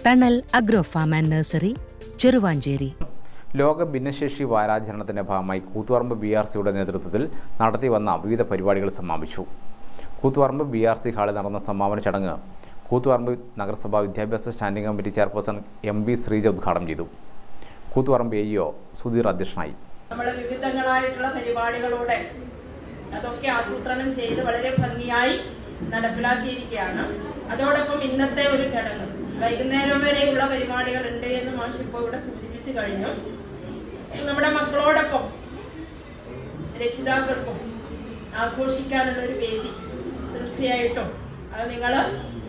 തണൽ agro farm and nursery, Cheruvanchery. ലോക ഭിന്നശേഷി വാരാചരണത്തിന്റെ ഭാഗമായി കൂത്തുപറമ്പ് BRCയുടെ നേതൃത്വത്തിൽ നടത്തിവന്ന വിവിധ പരിപാടികൾ സമാപിച്ചു. കൂത്തുപറമ്പ് BRC ഹാളിൽ നടന്ന സമാപന ചടങ്ങ് കൂത്തുപറമ്പ് നഗരസഭാ വിദ്യാഭ്യാസ standing committee chairperson MV Sreeja ഉദ്ഘാടനം ചെയ്തു. കൂത്തുപറമ്പ് AEO സുധീർ അധ്യക്ഷനായി. നമ്മുടെ വിവിധങ്ങളായിട്ടുള്ള പരിപാടികളോടെ അതൊക്കെ ആസൂത്രണം ചെയ്ത് വളരെ ഭംഗിയായി നടപ്പിലാക്കിയിരിക്കുകയാണ്. അതോടൊപ്പം ഇന്നത്തെ ഒരു ചടങ്ങ് വൈകുന്നേരം വരെയുള്ള പരിപാടികൾ ഉണ്ട് എന്ന് മാഷ് ഇപ്പോൾ ഇവിടെ സൂചിപ്പിച്ചു കഴിഞ്ഞു. നമ്മുടെ മക്കളോടൊപ്പം രക്ഷിതാക്കൾക്കും ആഘോഷിക്കാനുള്ള ഒരു വേദി തീർച്ചയായിട്ടും അത് നിങ്ങൾ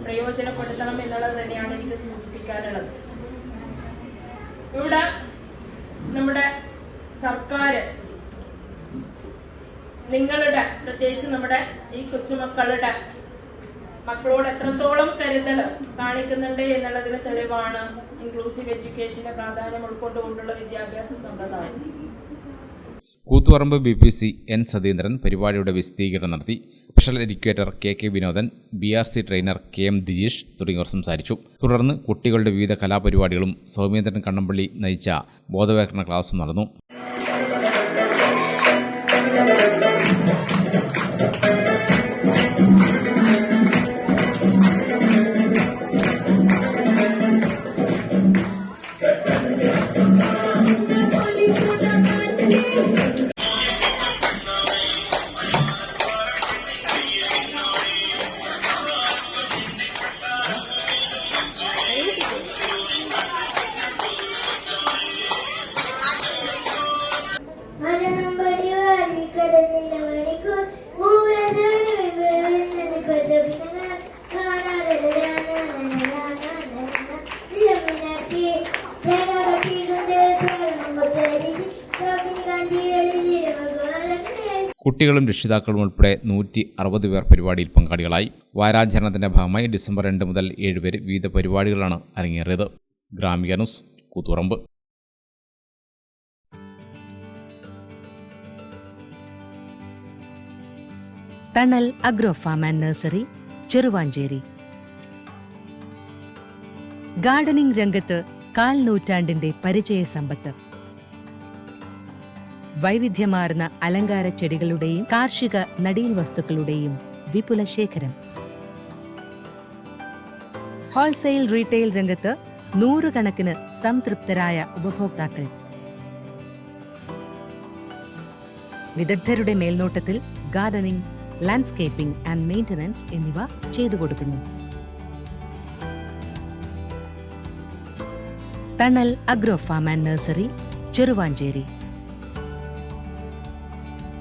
പ്രയോജനപ്പെടുത്തണം എന്നുള്ളത് തന്നെയാണ് എനിക്ക് സൂചിപ്പിക്കാനുള്ളത്. ഇവിടെ നമ്മുടെ സർക്കാർ നിങ്ങളുടെ പ്രത്യേകിച്ച് നമ്മുടെ ഈ മക്കളോട് എത്രത്തോളം കരുതൽ കാണിക്കുന്നുണ്ട് എന്നുള്ളതിന് തെളിവാണ് ഇൻക്ലൂസീവ് എഡ്യൂക്കേഷന്റെ പ്രാധാന്യം ഉൾക്കൊണ്ടുകൊണ്ടുള്ള വിദ്യാഭ്യാസ സമ്പ്രദായം. കൂത്തുപറമ്പ് BPC N സതീന്ദ്രൻ പരിപാടിയുടെ വിശദീകരണം നടത്തി. Special educator KK Vinodan, BRC trainer KM Dijeesh തുടങ്ങിയവർ സംസാരിച്ചു. തുടർന്ന് കുട്ടികളുടെ വിവിധ കലാപരിപാടികളും സൗമേന്ദ്രൻ കണ്ണമ്പള്ളി നയിച്ച ബോധവൽക്കരണ ക്ലാസും നടന്നു. കുട്ടികളും രക്ഷിതാക്കളും ഉൾപ്പെടെ 160 പേർ പരിപാടിയിൽ പങ്കാളികളായി. വാരാചരണത്തിന്റെ ഭാഗമായി ഡിസംബർ 2 മുതൽ 7 വരെ വിവിധ പരിപാടികളാണ് അരങ്ങേറിയത്. Gramika news, Kuthuparamba. Thanal agro farm and nursery, Cheruvanchery. Gardening രംഗത്ത് 1/4 നൂറ്റാണ്ടിന്റെ പരിചയ സമ്പത്ത്. വൈവിധ്യമാർന്ന അലങ്കാര ചെടികളുടെയും കാർഷിക നടീൽ വസ്തുക്കളുടെയും വിപുല ശേഖരം. ഹോൾസെയിൽ റീറ്റെയിൽ രംഗത്ത് 100 കണക്കിന് സംതൃപ്തരായ ഉപഭോക്താക്കൾ. വിദഗ്ധരുടെ മേൽനോട്ടത്തിൽ ഗാർഡനിംഗ്, ലാൻഡ്സ്കേപ്പിംഗ് ആൻഡ് മെയിന്റനൻസ് എന്നിവ ചെയ്തു കൊടുക്കുന്നു. Thanal agro farm and nursery, Cheruvanchery.